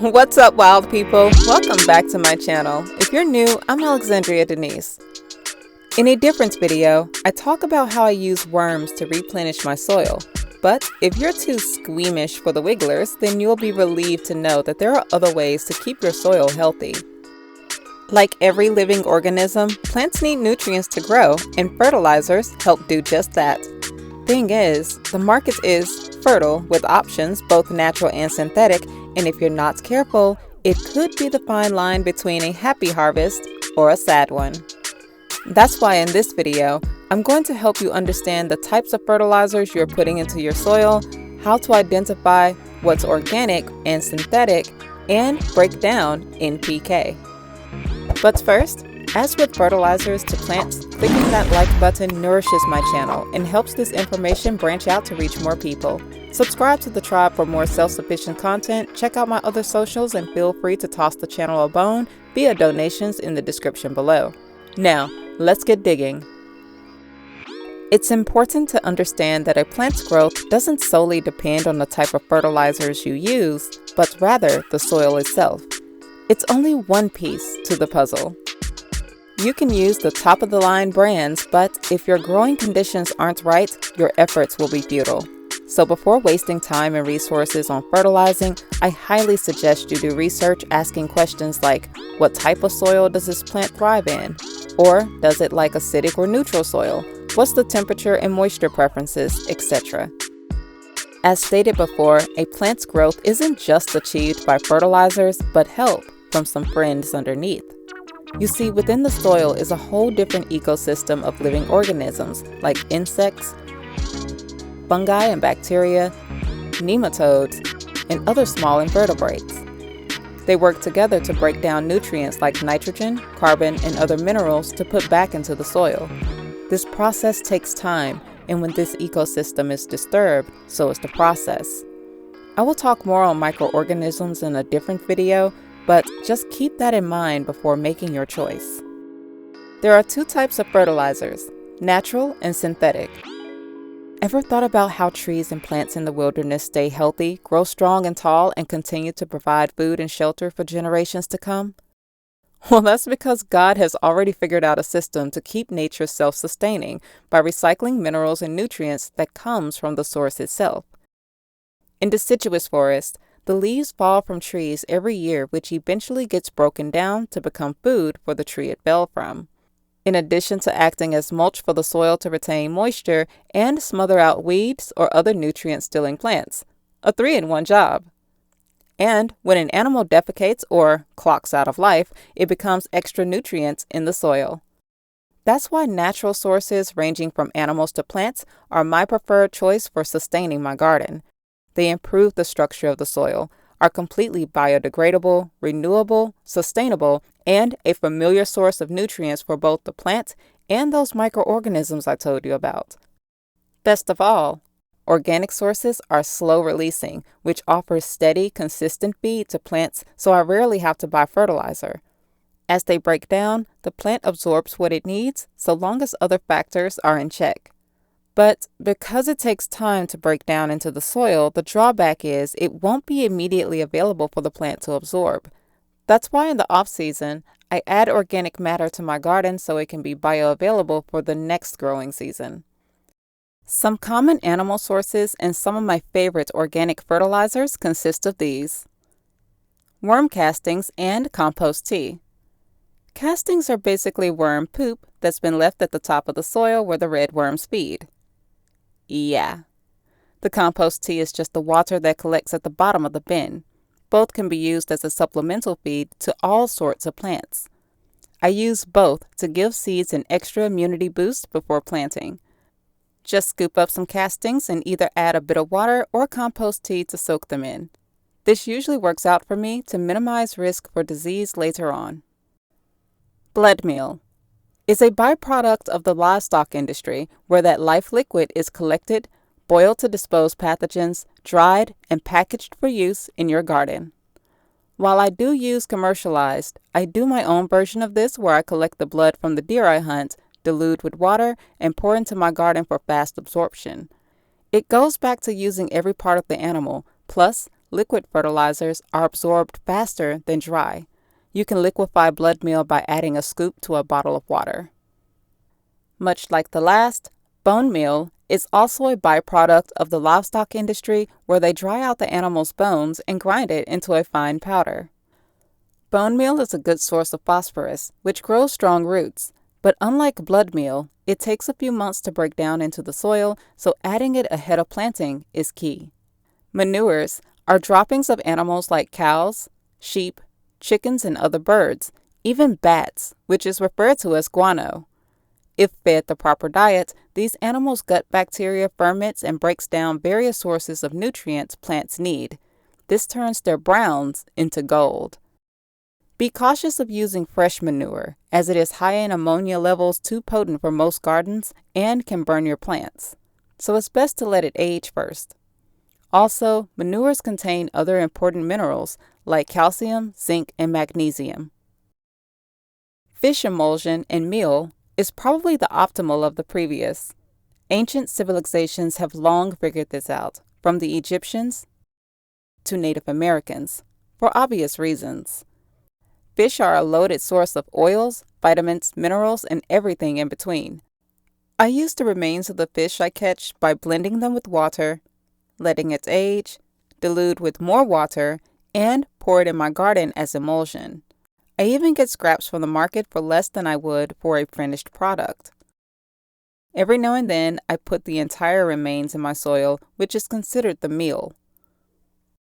What's up, wild people? Welcome back to my channel. If you're new, I'm Alexandria Denise. In a different video, I talk about how I use worms to replenish my soil. But if you're too squeamish for the wigglers, then you'll be relieved to know that there are other ways to keep your soil healthy. Like every living organism, plants need nutrients to grow, and fertilizers help do just that. Thing is, the market is fertile with options, both natural and synthetic, and if you're not careful, it could be the fine line between a happy harvest or a sad one. That's why in this video, I'm going to help you understand the types of fertilizers you're putting into your soil, how to identify what's organic and synthetic, and break down NPK. But first, as with fertilizers to plants, clicking that like button nourishes my channel and helps this information branch out to reach more people. Subscribe to the tribe for more self-sufficient content, check out my other socials, and feel free to toss the channel a bone via donations in the description below. Now, let's get digging. It's important to understand that a plant's growth doesn't solely depend on the type of fertilizers you use, but rather the soil itself. It's only one piece to the puzzle. You can use the top-of-the-line brands, but if your growing conditions aren't right, your efforts will be futile. So before wasting time and resources on fertilizing, I highly suggest you do research asking questions like, what type of soil does this plant thrive in? Or does it like acidic or neutral soil? What's the temperature and moisture preferences, etc. As stated before, a plant's growth isn't just achieved by fertilizers, but help from some friends underneath. You see, within the soil is a whole different ecosystem of living organisms like insects, fungi and bacteria, nematodes, and other small invertebrates. They work together to break down nutrients like nitrogen, carbon, and other minerals to put back into the soil. This process takes time, and when this ecosystem is disturbed, so is the process. I will talk more on microorganisms in a different video, but just keep that in mind before making your choice. There are two types of fertilizers, natural and synthetic. Ever thought about how trees and plants in the wilderness stay healthy, grow strong and tall, and continue to provide food and shelter for generations to come? Well, that's because God has already figured out a system to keep nature self-sustaining by recycling minerals and nutrients that comes from the source itself. In deciduous forest, the leaves fall from trees every year, which eventually gets broken down to become food for the tree it fell from. In addition to acting as mulch for the soil to retain moisture and smother out weeds or other nutrient-stealing plants. A 3-in-1 job. And when an animal defecates or clocks out of life, it becomes extra nutrients in the soil. That's why natural sources ranging from animals to plants are my preferred choice for sustaining my garden. They improve the structure of the soil, are completely biodegradable, renewable, sustainable, and a familiar source of nutrients for both the plant and those microorganisms I told you about. Best of all, organic sources are slow releasing, which offers steady, consistent feed to plants, so I rarely have to buy fertilizer. As they break down, the plant absorbs what it needs, so long as other factors are in check. But because it takes time to break down into the soil, the drawback is it won't be immediately available for the plant to absorb. That's why in the off-season, I add organic matter to my garden so it can be bioavailable for the next growing season. Some common animal sources and some of my favorite organic fertilizers consist of these: worm castings and compost tea. Castings are basically worm poop that's been left at the top of the soil where the red worms feed. Yeah. The compost tea is just the water that collects at the bottom of the bin. Both can be used as a supplemental feed to all sorts of plants. I use both to give seeds an extra immunity boost before planting. Just scoop up some castings and either add a bit of water or compost tea to soak them in. This usually works out for me to minimize risk for disease later on. Blood meal is a byproduct of the livestock industry where that life liquid is collected, boiled to dispose pathogens, dried, and packaged for use in your garden. While I do use commercialized, I do my own version of this where I collect the blood from the deer I hunt, dilute with water, and pour into my garden for fast absorption. It goes back to using every part of the animal, plus liquid fertilizers are absorbed faster than dry. You can liquefy blood meal by adding a scoop to a bottle of water. Much like the last, bone meal is also a byproduct of the livestock industry where they dry out the animal's bones and grind it into a fine powder. Bone meal is a good source of phosphorus, which grows strong roots, but unlike blood meal, it takes a few months to break down into the soil, so adding it ahead of planting is key. Manures are droppings of animals like cows, sheep, chickens, and other birds, even bats, which is referred to as guano. If fed the proper diet, these animals' gut bacteria ferments and breaks down various sources of nutrients plants need. This turns their browns into gold. Be cautious of using fresh manure, as it is high in ammonia levels too potent for most gardens and can burn your plants. So it's best to let it age first. Also, manures contain other important minerals like calcium, zinc, and magnesium. Fish emulsion and meal is probably the optimal of the previous. Ancient civilizations have long figured this out, from the Egyptians to Native Americans, for obvious reasons. Fish are a loaded source of oils, vitamins, minerals, and everything in between. I use the remains of the fish I catch by blending them with water, letting it age, dilute with more water, and pour it in my garden as emulsion. I even get scraps from the market for less than I would for a finished product. Every now and then, I put the entire remains in my soil, which is considered the meal.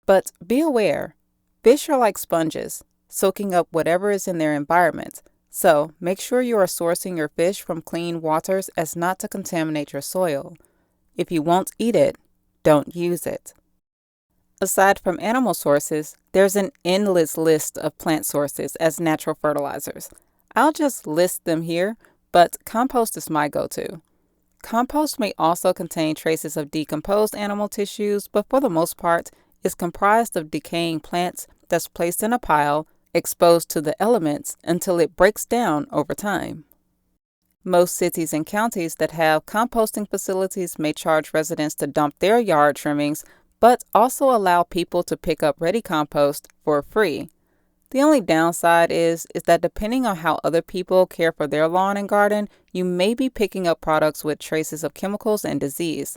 But be aware, fish are like sponges, soaking up whatever is in their environment, so make sure you are sourcing your fish from clean waters as not to contaminate your soil. If you won't eat it, don't use it. Aside from animal sources, there's an endless list of plant sources as natural fertilizers. I'll just list them here, but compost is my go-to. Compost may also contain traces of decomposed animal tissues, but for the most part, is comprised of decaying plants that's placed in a pile, exposed to the elements until it breaks down over time. Most cities and counties that have composting facilities may charge residents to dump their yard trimmings, but also allow people to pick up ready compost for free. The only downside is that depending on how other people care for their lawn and garden, you may be picking up products with traces of chemicals and disease.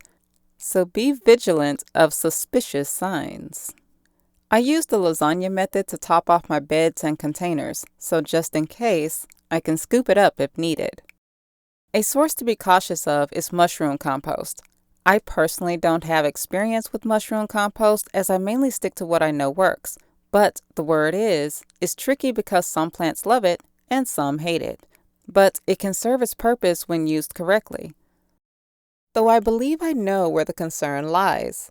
So be vigilant of suspicious signs. I use the lasagna method to top off my beds and containers, so just in case, I can scoop it up if needed. A source to be cautious of is mushroom compost. I personally don't have experience with mushroom compost as I mainly stick to what I know works, but the word is tricky because some plants love it and some hate it. But it can serve its purpose when used correctly. Though I believe I know where the concern lies.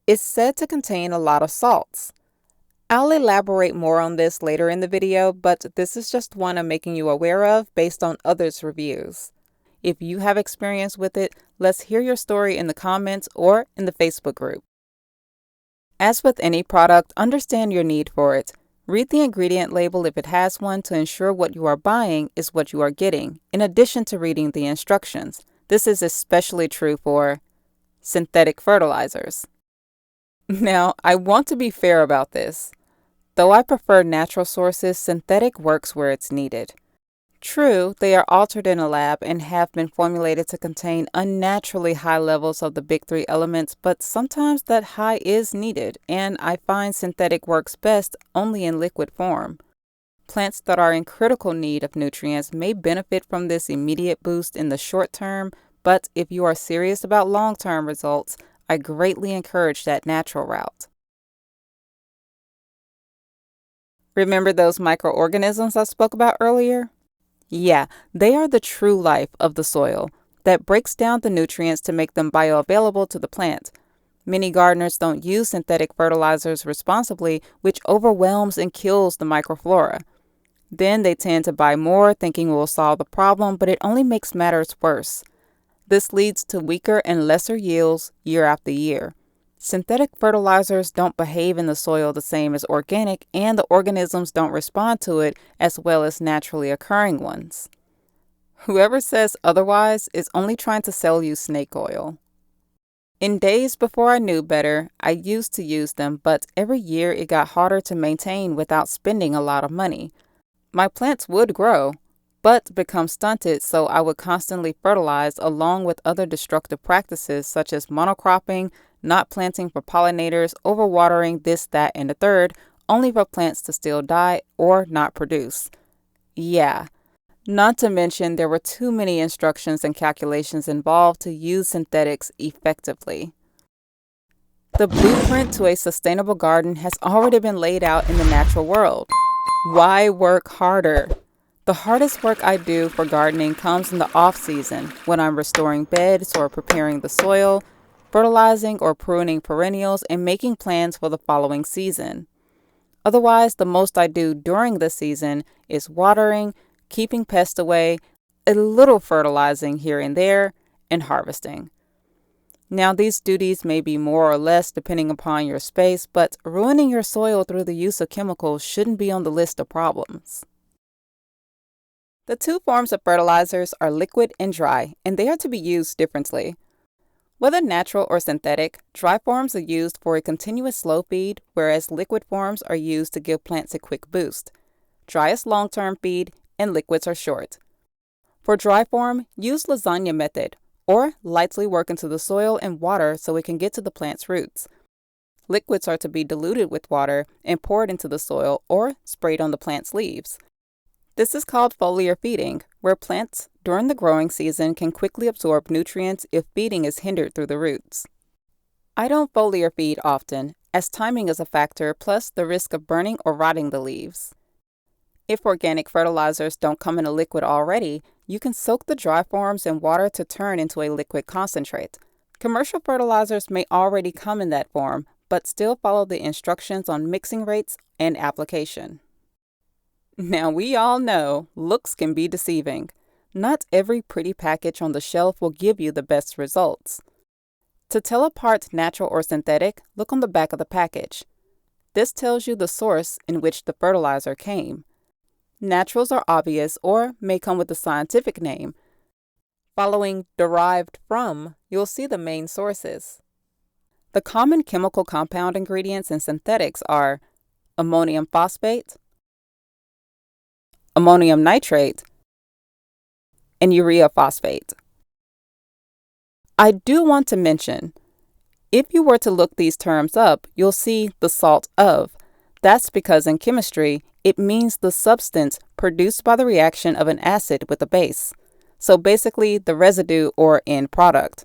It's said to contain a lot of salts. I'll elaborate more on this later in the video, but this is just one I'm making you aware of based on others' reviews. If you have experience with it, let's hear your story in the comments or in the Facebook group. As with any product, understand your need for it. Read the ingredient label if it has one to ensure what you are buying is what you are getting, in addition to reading the instructions. This is especially true for synthetic fertilizers. Now, I want to be fair about this. Though I prefer natural sources, synthetic works where it's needed. True, they are altered in a lab and have been formulated to contain unnaturally high levels of the big three elements, but sometimes that high is needed, and I find synthetic works best only in liquid form. Plants that are in critical need of nutrients may benefit from this immediate boost in the short term, but if you are serious about long-term results, I greatly encourage that natural route. Remember those microorganisms I spoke about earlier? Yeah, they are the true life of the soil that breaks down the nutrients to make them bioavailable to the plant. Many gardeners don't use synthetic fertilizers responsibly, which overwhelms and kills the microflora. Then they tend to buy more, thinking it will solve the problem, but it only makes matters worse. This leads to weaker and lesser yields year after year. Synthetic fertilizers don't behave in the soil the same as organic, and the organisms don't respond to it as well as naturally occurring ones. Whoever says otherwise is only trying to sell you snake oil. In days before I knew better, I used to use them, but every year it got harder to maintain without spending a lot of money. My plants would grow, but become stunted, so I would constantly fertilize along with other destructive practices such as monocropping, not planting for pollinators, overwatering, this, that, and the third, only for plants to still die or not produce. Yeah. Not to mention, there were too many instructions and calculations involved to use synthetics effectively. The blueprint to a sustainable garden has already been laid out in the natural world. Why work harder? The hardest work I do for gardening comes in the off-season, when I'm restoring beds or preparing the soil, fertilizing or pruning perennials, and making plans for the following season. Otherwise, the most I do during the season is watering, keeping pests away, a little fertilizing here and there, and harvesting. Now, these duties may be more or less depending upon your space, but ruining your soil through the use of chemicals shouldn't be on the list of problems. The two forms of fertilizers are liquid and dry, and they are to be used differently. Whether natural or synthetic, dry forms are used for a continuous slow feed, whereas liquid forms are used to give plants a quick boost. Dry is long-term feed, and liquids are short. For dry form, use lasagna method, or lightly work into the soil and water so it can get to the plant's roots. Liquids are to be diluted with water and poured into the soil or sprayed on the plant's leaves. This is called foliar feeding, where plants during the growing season can quickly absorb nutrients if feeding is hindered through the roots. I don't foliar feed often, as timing is a factor, plus the risk of burning or rotting the leaves. If organic fertilizers don't come in a liquid already, you can soak the dry forms in water to turn into a liquid concentrate. Commercial fertilizers may already come in that form, but still follow the instructions on mixing rates and application. Now, we all know looks can be deceiving. Not every pretty package on the shelf will give you the best results. To tell apart natural or synthetic, look on the back of the package. This tells you the source in which the fertilizer came. Naturals are obvious or may come with a scientific name. Following derived from, you'll see the main sources. The common chemical compound ingredients in synthetics are ammonium phosphate, ammonium nitrate, and urea phosphate. I do want to mention, if you were to look these terms up, you'll see the salt of. That's because in chemistry, it means the substance produced by the reaction of an acid with a base. So basically, the residue or end product.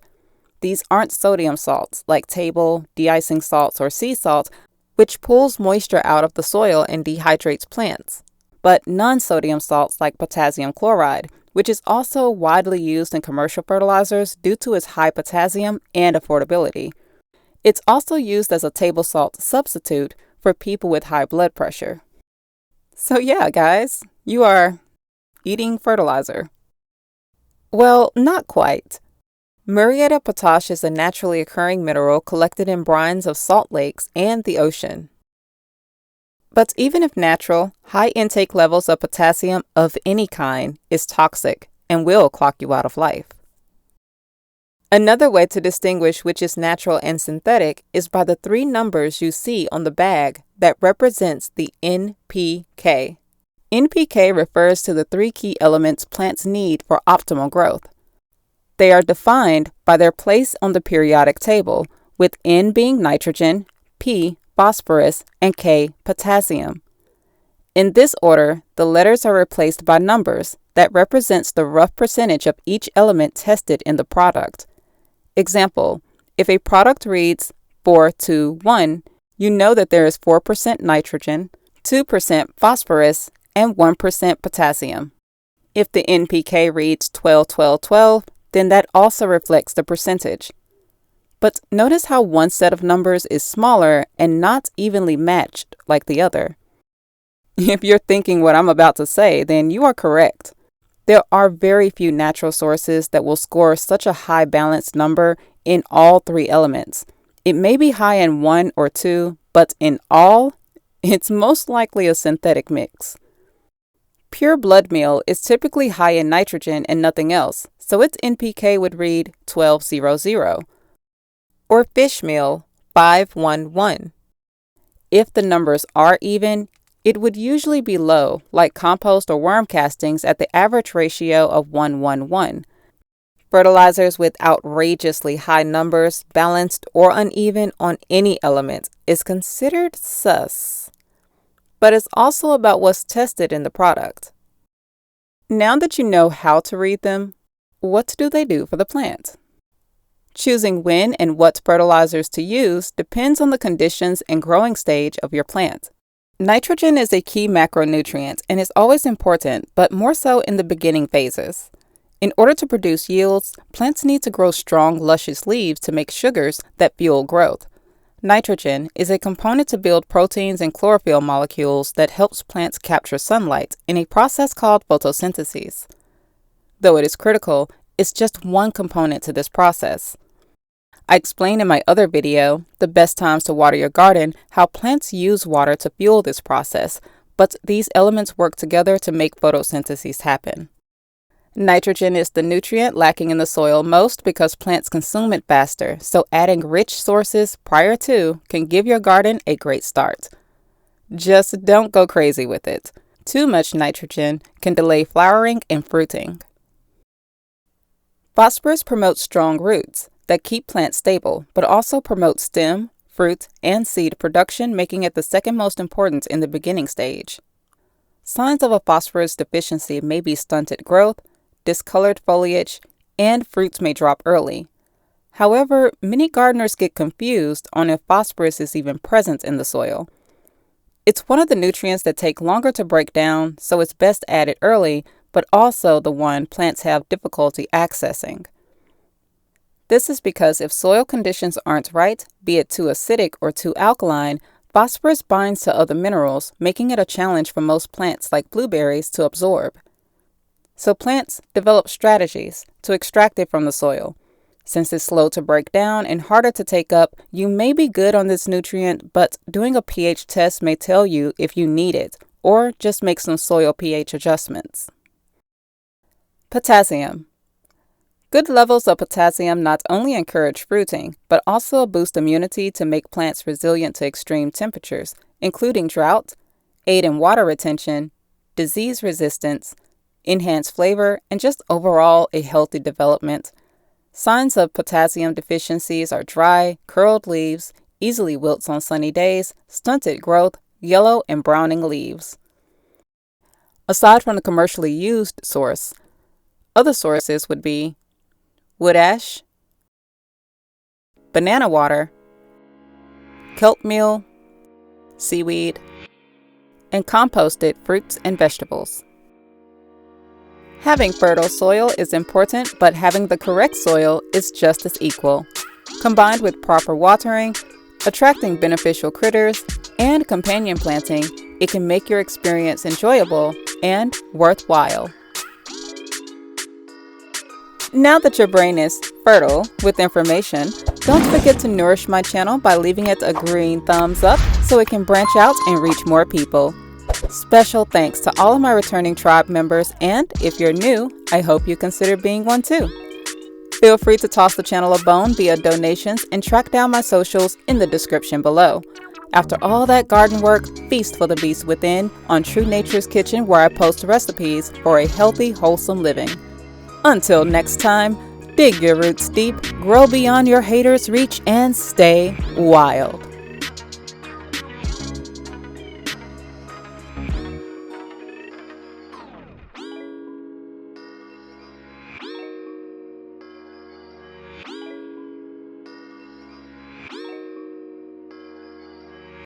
These aren't sodium salts like table, de-icing salts, or sea salt, which pulls moisture out of the soil and dehydrates plants, but non-sodium salts like potassium chloride, which is also widely used in commercial fertilizers due to its high potassium and affordability. It's also used as a table salt substitute for people with high blood pressure. So yeah, guys, you are eating fertilizer. Well, not quite. Muriate of potash is a naturally occurring mineral collected in brines of salt lakes and the ocean. But even if natural, high intake levels of potassium of any kind is toxic and will clock you out of life. Another way to distinguish which is natural and synthetic is by the three numbers you see on the bag that represents the NPK. NPK refers to the three key elements plants need for optimal growth. They are defined by their place on the periodic table, with N being nitrogen, P phosphorus, and K potassium. In this order, the letters are replaced by numbers that represents the rough percentage of each element tested in the product. Example, if a product reads 4-2-1, you know that there is 4% nitrogen, 2% phosphorus, and 1% potassium. If the NPK reads 12-12-12, then that also reflects the percentage. But notice how one set of numbers is smaller and not evenly matched like the other. If you're thinking what I'm about to say, then you are correct. There are very few natural sources that will score such a high balanced number in all three elements. It may be high in one or two, but in all, it's most likely a synthetic mix. Pure blood meal is typically high in nitrogen and nothing else, so its NPK would read 12-0-0. or fish meal 5-1-1. If the numbers are even, it would usually be low, like compost or worm castings at the average ratio of 1-1-1. Fertilizers with outrageously high numbers, balanced or uneven on any element, is considered sus. But it's also about what's tested in the product. Now that you know how to read them, what do they do for the plant? Choosing when and what fertilizers to use depends on the conditions and growing stage of your plant. Nitrogen is a key macronutrient and is always important, but more so in the beginning phases. In order to produce yields, plants need to grow strong, luscious leaves to make sugars that fuel growth. Nitrogen is a component to build proteins and chlorophyll molecules that helps plants capture sunlight in a process called photosynthesis. Though it is critical, it's just one component to this process. I explained in my other video, The Best Times to Water Your Garden, how plants use water to fuel this process, but these elements work together to make photosynthesis happen. Nitrogen is the nutrient lacking in the soil most because plants consume it faster, so adding rich sources prior to can give your garden a great start. Just don't go crazy with it. Too much nitrogen can delay flowering and fruiting. Phosphorus promotes strong roots that keep plants stable, but also promotes stem, fruit, and seed production, making it the second most important in the beginning stage. Signs of a phosphorus deficiency may be stunted growth, discolored foliage, and fruits may drop early. However, many gardeners get confused on if phosphorus is even present in the soil. It's one of the nutrients that take longer to break down, so it's best added early, but also the one plants have difficulty accessing. This is because if soil conditions aren't right, be it too acidic or too alkaline, phosphorus binds to other minerals, making it a challenge for most plants like blueberries to absorb. So plants develop strategies to extract it from the soil. Since it's slow to break down and harder to take up, you may be good on this nutrient, but doing a pH test may tell you if you need it, or just make some soil pH adjustments. Potassium. Good levels of potassium not only encourage fruiting, but also boost immunity to make plants resilient to extreme temperatures, including drought, aid in water retention, disease resistance, enhance flavor, and just overall a healthy development. Signs of potassium deficiencies are dry, curled leaves, easily wilts on sunny days, stunted growth, yellow and browning leaves. Aside from the commercially used source, other sources would be wood ash, banana water, kelp meal, seaweed, and composted fruits and vegetables. Having fertile soil is important, but having the correct soil is just as equal. Combined with proper watering, attracting beneficial critters, and companion planting, it can make your experience enjoyable and worthwhile. Now that your brain is fertile with information, don't forget to nourish my channel by leaving it a green thumbs up so it can branch out and reach more people. Special thanks to all of my returning tribe members, and if you're new, I hope you consider being one too. Feel free to toss the channel a bone via donations and track down my socials in the description below. After all that garden work, feast for the beast within on True Nature's Kitchen, where I post recipes for a healthy, wholesome living. Until next time, dig your roots deep, grow beyond your haters' reach, and stay wild.